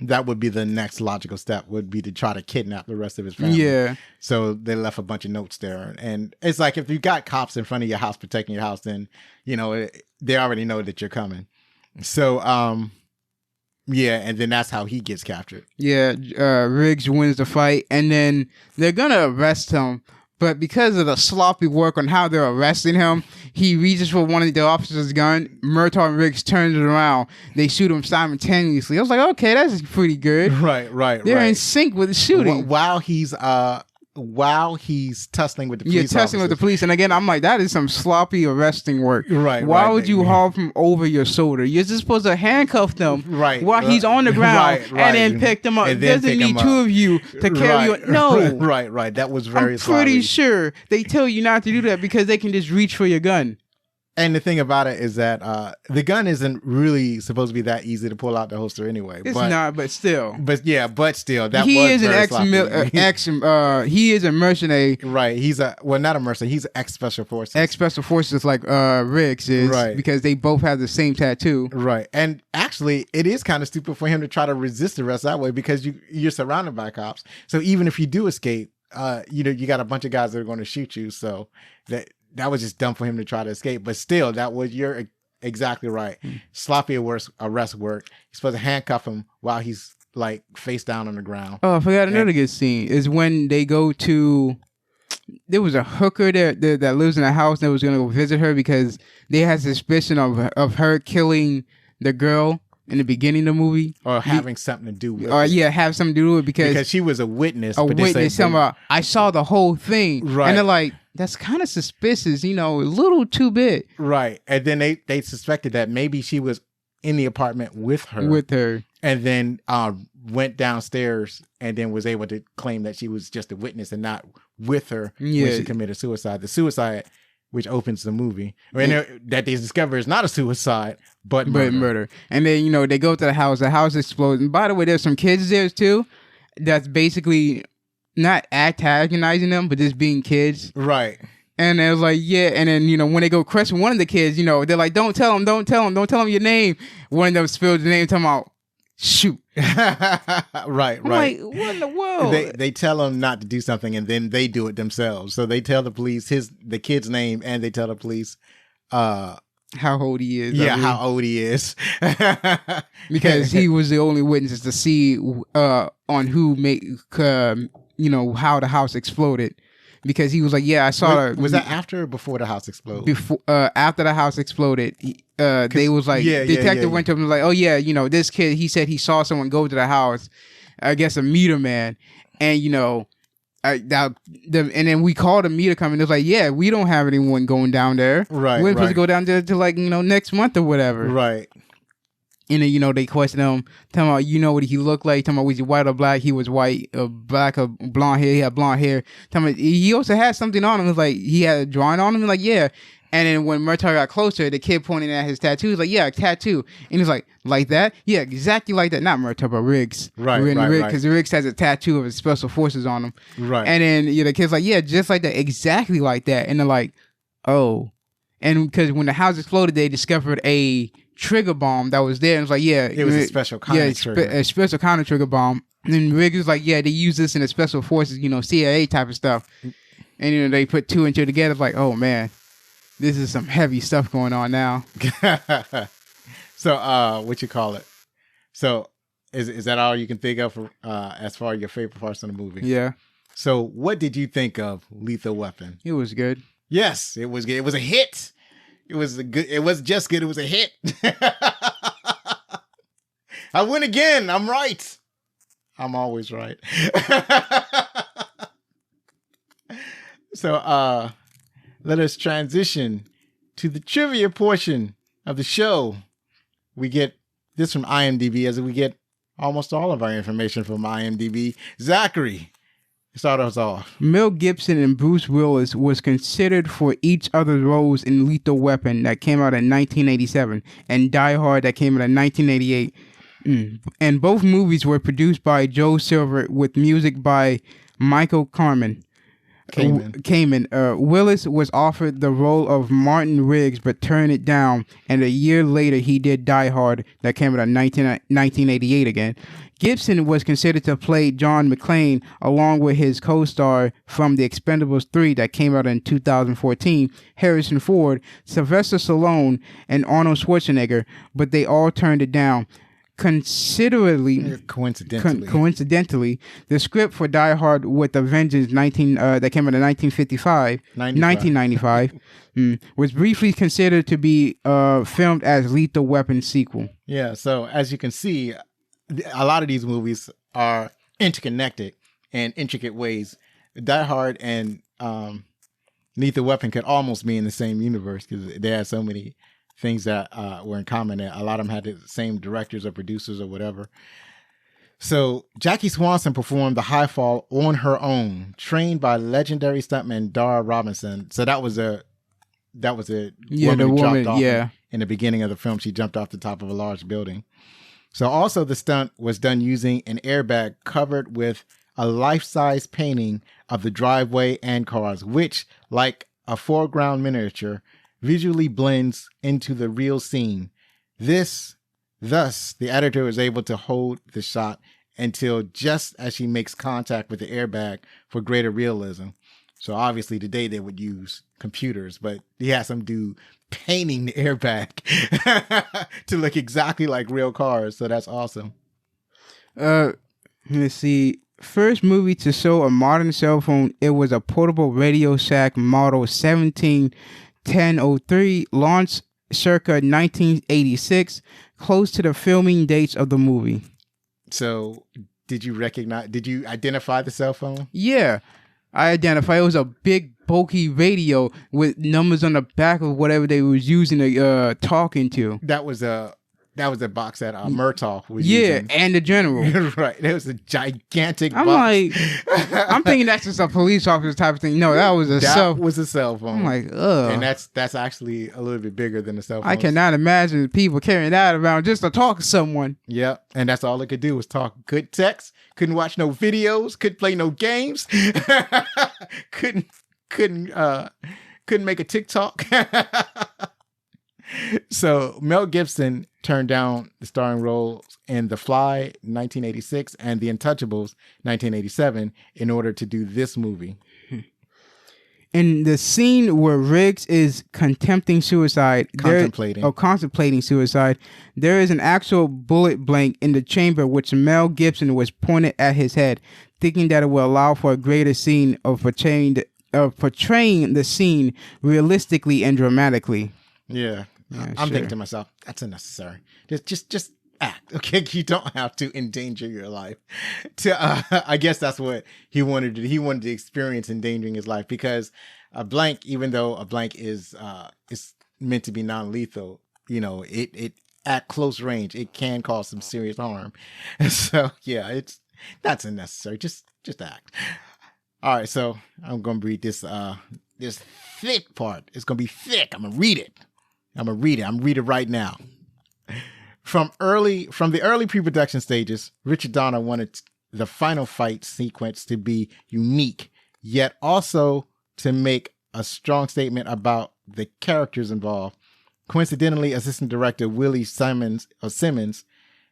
that would be the next logical step, would be to try to kidnap the rest of his family. Yeah. So they left a bunch of notes there. And it's like, if you got cops in front of your house protecting your house, then, they already know that you're coming. So, yeah, and then that's how he gets captured. Yeah, Riggs wins the fight, and then they're going to arrest him. But because of the sloppy work on how they're arresting him, he reaches for one of the officers' gun. Murtaugh and Riggs turns it around. They shoot him simultaneously. I was like, okay, that's pretty good. Right. They're in sync with the shooting. While he's tussling with the police tussling with the police. And again, I'm like, that is some sloppy arresting work. Right. Why would you haul him over your shoulder? You're just supposed to handcuff them while he's on the ground and then pick them up. It doesn't need 2 of you to carry you. No. Right. That was very I'm pretty sure they tell you not to do that because they can just reach for your gun. And the thing about it is that the gun isn't really supposed to be that easy to pull out the holster anyway. It's not, but still. But still, that he was is very he is a mercenary. Right. He's not a mercenary. He's ex-special forces. Ex-special forces like Riggs is. Right. Because they both have the same tattoo. Right. And actually, it is kind of stupid for him to try to resist arrest that way because you're surrounded by cops. So even if you do escape, you got a bunch of guys that are going to shoot you. So that was just dumb for him to try to escape. But still, you're exactly right. Sloppy arrest work. You're supposed to handcuff him while he's like face down on the ground. Oh, I forgot another good scene is when they go to. There was a hooker that lives in a house that was going to go visit her because they had suspicion of her killing the girl in the beginning of the movie, or having something to do with have something to do with it because she was a witness. I saw the whole thing, right? And they're like, that's kind of suspicious, a little too bit, right? And then they suspected that maybe she was in the apartment with her, and then went downstairs and then was able to claim that she was just a witness and not with her when she committed suicide. The suicide, which opens the movie, that they discover is not a suicide, but murder. And then, they go to the house explodes. And by the way, there's some kids there too that's basically not antagonizing them, but just being kids. Right. And it was like, yeah. And then, when they go question one of the kids, they're like, don't tell him your name. One of them spills the name, talking about, shoot. Right. I'm like, what in the world? They tell him not to do something, and then they do it themselves. So they tell the police the kid's name, and they tell the police how old he is. Yeah, I mean, how old he is. because he was the only witness to see on who made how the house exploded. Because he was like, yeah, I saw. Was that after or before the house exploded? Before, after the house exploded, they was like, detective went to him and was like, oh yeah, this kid. He said he saw someone go to the house, I guess a meter man, and and then we called a meter company. It was like, yeah, we don't have anyone going down there. Right, we're supposed to go down there to next month or whatever. Right. And then, they questioned him, talking about, what he looked like, talking about, was he white or black? He was white, black or blonde hair. He had blonde hair. Talking about, he also had something on him. It was like, he had a drawing on him. Like, yeah. And then when Murtough got closer, the kid pointing at his tattoo, he's like, yeah, a tattoo. And he's like that? Yeah, exactly like that. Not Murtough, but Riggs. Right, Because Riggs has a tattoo of his special forces on him. Right. And then, the kid's like, yeah, just like that, exactly like that. And they're like, oh. And because when the house exploded, they discovered a trigger bomb that was there, and it was like, yeah, it was a special kind of trigger. A special kind of trigger bomb. And then Riggs was like, yeah, they use this in the special forces, CIA type of stuff. And they put two and two together, like, oh man, this is some heavy stuff going on now. So, what you call it? So, is that all you can think of for, as far as your favorite parts of the movie? Yeah. So, what did you think of Lethal Weapon? It was good. Yes, it was good. It was a hit. It was good. It was just good. It was a hit. I win again. I'm right. I'm always right. So, let us transition to the trivia portion of the show. We get this from IMDb, as we get almost all of our information from IMDb. Zachary, start us off. Mel Gibson and Bruce Willis was considered for each other's roles in Lethal Weapon that came out in 1987 and Die Hard that came out in 1988. And both movies were produced by Joe Silver with music by Michael Kamen. Willis was offered the role of Martin Riggs but turned it down, and a year later he did Die Hard that came out in 1988 again. Gibson was considered to play John McClane along with his co-star from The Expendables 3 that came out in 2014, Harrison Ford, Sylvester Stallone, and Arnold Schwarzenegger, but they all turned it down. Coincidentally, the script for Die Hard with a Vengeance that came out in 1995 was briefly considered to be filmed as Lethal Weapon sequel. Yeah, so as you can see, a lot of these movies are interconnected in intricate ways. Die Hard and Lethal Weapon could almost be in the same universe because they have so many things that were in common. A lot of them had the same directors or producers or whatever. So Jackie Swanson performed the high fall on her own, trained by legendary stuntman Dara Robinson. So that was a woman who jumped off in the beginning of the film. She jumped off the top of a large building. So also the stunt was done using an airbag covered with a life-size painting of the driveway and cars, which, like a foreground miniature, visually blends into the real scene. Thus, the editor was able to hold the shot until just as she makes contact with the airbag for greater realism. So obviously today they would use computers, but he had some dude painting the airbag to look exactly like real cars. So that's awesome. Let's see. First movie to show a modern cell phone. It was a portable Radio Shack model 171003, launched circa 1986, close to the filming dates of the movie. So did you identify the cell phone? Yeah, I identified. It was a big bulky radio with numbers on the back of whatever they was using to talking to. That was a box that Murtough was using. Yeah, and the general. Right. It was a gigantic I'm box. like, I'm thinking that's just a police officer type of thing. No, that was a cell phone. I'm like, ugh. And that's actually a little bit bigger than the cell phone. I cannot imagine people carrying that around just to talk to someone. Yep. And that's all it could do was talk. Couldn't text, couldn't watch no videos, couldn't play no games, couldn't make a TikTok. So Mel Gibson turned down the starring roles in The Fly 1986 and The Untouchables 1987 in order to do this movie. in the scene where Riggs is contemplating suicide, contemplating suicide, there is an actual bullet blank in the chamber which Mel Gibson was pointed at his head, thinking that it will allow for a greater scene of portraying the scene realistically and dramatically. Yeah. I'm thinking to myself, that's unnecessary. Just act, okay? You don't have to endanger your life. I guess that's what he wanted to do. He wanted to experience endangering his life, because a blank, even though a blank is meant to be non-lethal, it at close range, it can cause some serious harm. And so, yeah, that's unnecessary. Just act. All right, so I'm gonna read this thick part. It's gonna be thick. I'm gonna read it. I'm gonna read it right now. From the early pre-production stages, Richard Donner wanted the final fight sequence to be unique, yet also to make a strong statement about the characters involved. Coincidentally, assistant director Willie Simmons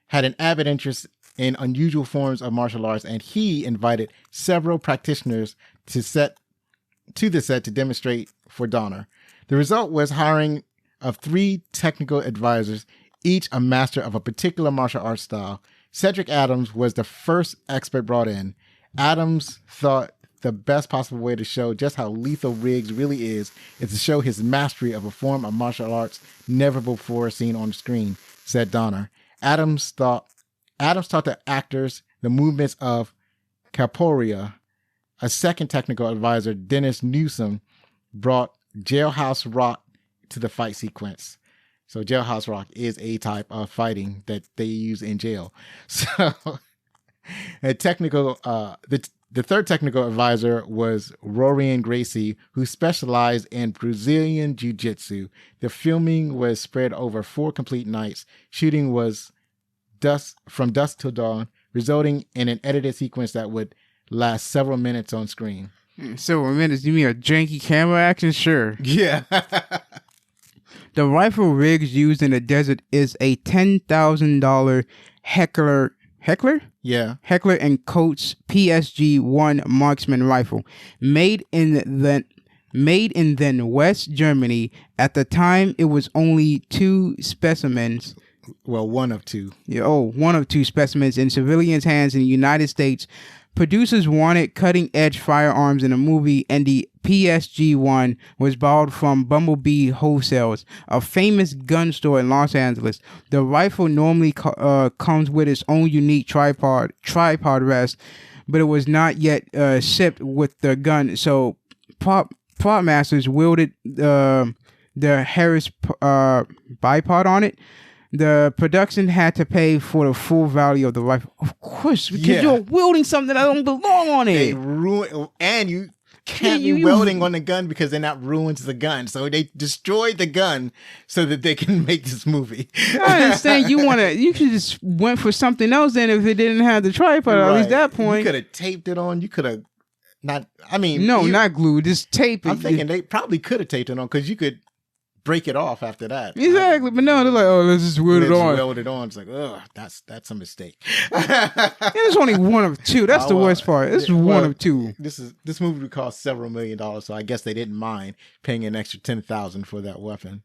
had an avid interest in unusual forms of martial arts, and he invited several practitioners to the set to demonstrate for Donner. The result was hiring of 3 technical advisors, each a master of a particular martial arts style. Cedric Adams was the first expert brought in. Adams thought the best possible way to show just how lethal Riggs really is to show his mastery of a form of martial arts never before seen on the screen, said Donner. Adams taught the actors the movements of capoeira. A second technical advisor, Dennis Newsom, brought jailhouse rock to the fight sequence. So jailhouse rock is a type of fighting that they use in jail. So the third technical advisor was Rorian Gracie, who specialized in Brazilian Jiu-Jitsu. The filming was spread over 4 complete nights. Shooting was from dusk till dawn, resulting in an edited sequence that would last several minutes on screen. Several minutes? You mean a janky camera action? Sure. Yeah. The rifle Riggs used in the desert is a $10,000 Heckler? Yeah. Heckler & Koch PSG-1 marksman rifle, made in then West Germany. At the time, it was only 2 specimens. Well, one of 2. Yeah, one of 2 specimens in civilians' hands in the United States. Producers wanted cutting-edge firearms in a movie, and the PSG-1 was borrowed from Bumblebee Wholesales, a famous gun store in Los Angeles. The rifle normally comes with its own unique tripod rest, but it was not yet shipped with the gun, so prop masters wielded the Harris bipod on it. The production had to pay for the full value of the rifle. Of course, because you're wielding something that don't belong on it. And you can't be welding on the gun, because then that ruins the gun. So they destroyed the gun so that they can make this movie. I understand you should just went for something else then if it didn't have the tripod. Right. At least that point. You could have taped it on. You could have not glue, just tape it. I'm thinking they probably could have taped it on, because you could break it off after that. Exactly. But no, they're like, let's just weld it on. It's like, that's a mistake. It's only one of 2. That's the worst part. It's one of 2. This movie would cost several $1 million, so I guess they didn't mind paying an extra $10,000 for that weapon.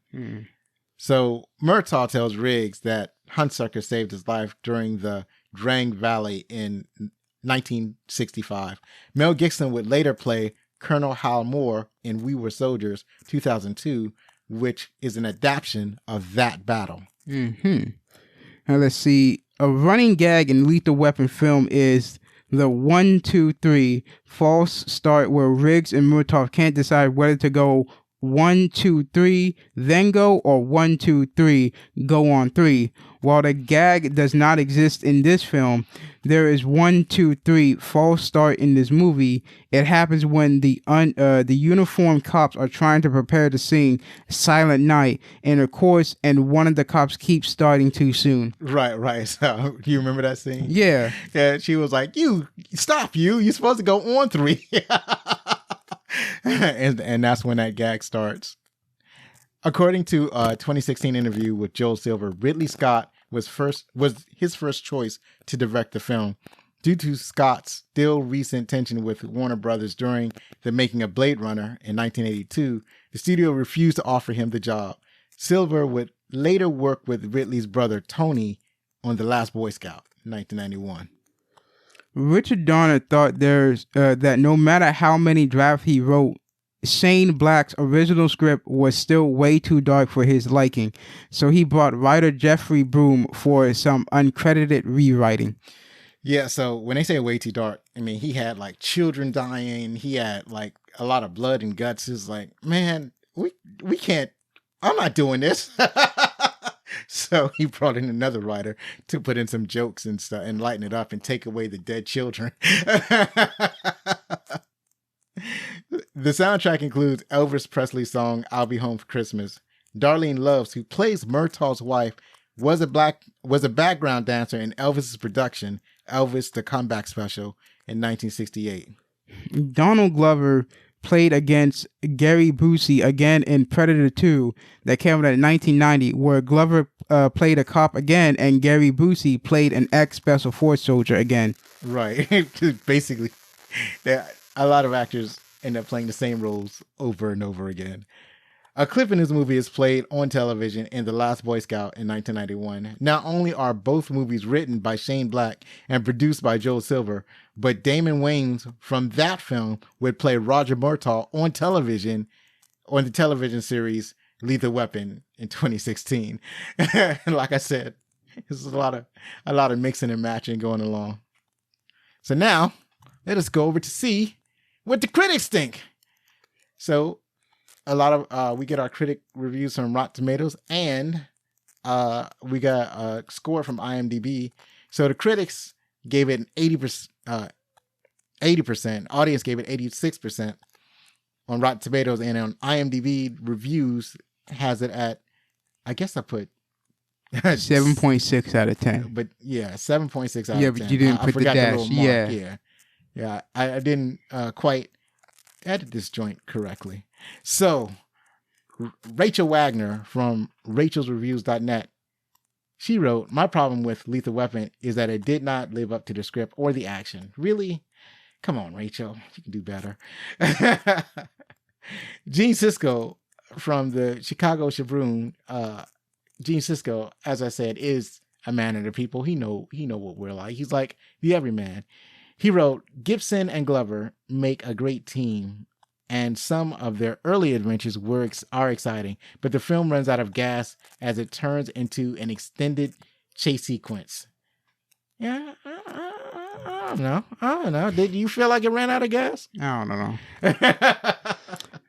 So Murtough tells Riggs that Hunsucker saved his life during the Drang Valley in 1965. Mel Gibson would later play Colonel Hal Moore in We Were Soldiers 2002, which is an adaptation of that battle. Now let's see. A running gag in Lethal Weapon film is the 1, 2, 3 false start, where Riggs and Murtough can't decide whether to go 1, 2, 3, then go, or 1, 2, 3, go on 3. While the gag does not exist in this film, there is 1, 2, 3 false start in this movie. It happens when the uniformed cops are trying to prepare to sing Silent Night, and of course, one of the cops keeps starting too soon. Right. So, you remember that scene? Yeah. Yeah. She was like, "You stop! You're supposed to go on 3." and that's when that gag starts. According to a 2016 interview with Joel Silver, Ridley Scott was his first choice to direct the film. Due to Scott's still recent tension with Warner Brothers during the making of Blade Runner in 1982, the studio refused to offer him the job. Silver would later work with Ridley's brother Tony on The Last Boy Scout in 1991. Richard Donner thought that no matter how many drafts he wrote, Shane Black's original script was still way too dark for his liking, so he brought writer Jeffrey Broom for some uncredited rewriting. Yeah, so when they say way too dark, I mean, he had like children dying. He had like a lot of blood and guts. It's like, man, we can't, I'm not doing this. So he brought in another writer to put in some jokes and stuff and lighten it up and take away the dead children. The soundtrack includes Elvis Presley's song I'll Be Home for Christmas. Darlene Loves, who plays Murtaugh's wife, was a background dancer in Elvis's production, Elvis the Comeback Special, in 1968. Donald Glover played against Gary Busey again in Predator 2 that came out in 1990, where Glover played a cop again and Gary Busey played an ex-Special Force soldier again. Right. Basically, a lot of actors end up playing the same roles over and over again. A clip in this movie is played on television in The Last Boy Scout in 1991. Not only are both movies written by Shane Black and produced by Joel Silver, but Damon Wayans from that film would play Roger Murtaugh on television, on the television series Lethal Weapon in 2016. And like I said, there's a lot of mixing and matching going along. So now, let us go over to see what the critics think. So, a lot of we get our critic reviews from Rotten Tomatoes, and we got a score from IMDb. So the critics gave it an 80%. Audience gave it 86% on Rotten Tomatoes, and on IMDb reviews has it at, I guess I put 7.6 out of 10. But yeah, 7.6 out of 10. Yeah, but you didn't put the dash. Yeah. I didn't quite edit this joint correctly. So, Rachel Wagner from rachelsreviews.net, she wrote, "My problem with Lethal Weapon is that it did not live up to the script or the action." Really? Come on, Rachel. You can do better. Gene Sisco from the Chicago Tribune, Gene Sisco, as I said, is a man of the people. He know what we're like. He's like the everyman. He wrote, "Gibson and Glover make a great team, and some of their early adventures are exciting, but the film runs out of gas as it turns into an extended chase sequence." Yeah, I don't know. Did you feel like it ran out of gas? I don't know.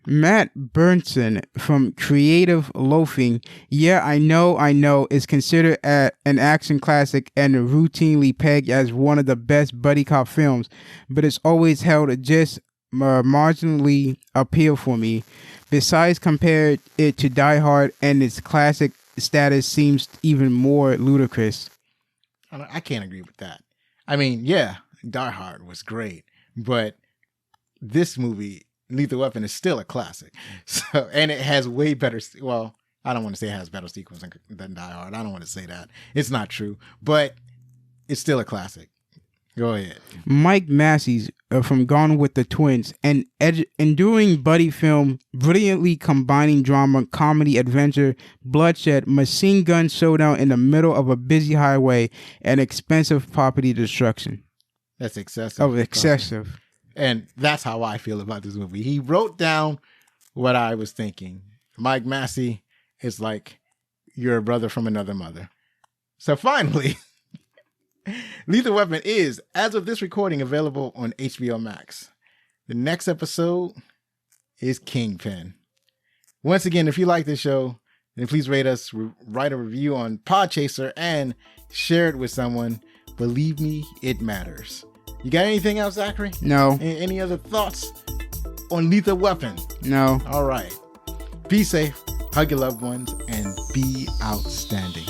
Matt Burnson from Creative Loafing. Yeah, I know, is considered an action classic and routinely pegged as one of the best buddy cop films, but it's always held just marginally appeal for me. Besides, compared it to Die Hard, and its classic status seems even more ludicrous. I can't agree with that. I mean, yeah, Die Hard was great, but this movie, Lethal Weapon, is still a classic. So, and it has way better. Well, I don't want to say it has better sequels than Die Hard. I don't want to say that. It's not true, but it's still a classic. Go ahead. Mike Massey's from Gone with the Twins, an enduring buddy film, brilliantly combining drama, comedy, adventure, bloodshed, machine gun showdown in the middle of a busy highway, and expensive property destruction. That's excessive. Oh, excessive. And that's how I feel about this movie. He wrote down what I was thinking. Mike Massey is like, you're a brother from another mother. So finally, Lethal Weapon is, as of this recording, available on HBO Max. The next episode is Kingpin. Once again, if you like this show, then please rate us, write a review on Podchaser, and share it with someone. Believe me, it matters. You got anything else, Zachary? No. Any other thoughts on Lethal Weapon? No. All right. Be safe, hug your loved ones, and be outstanding.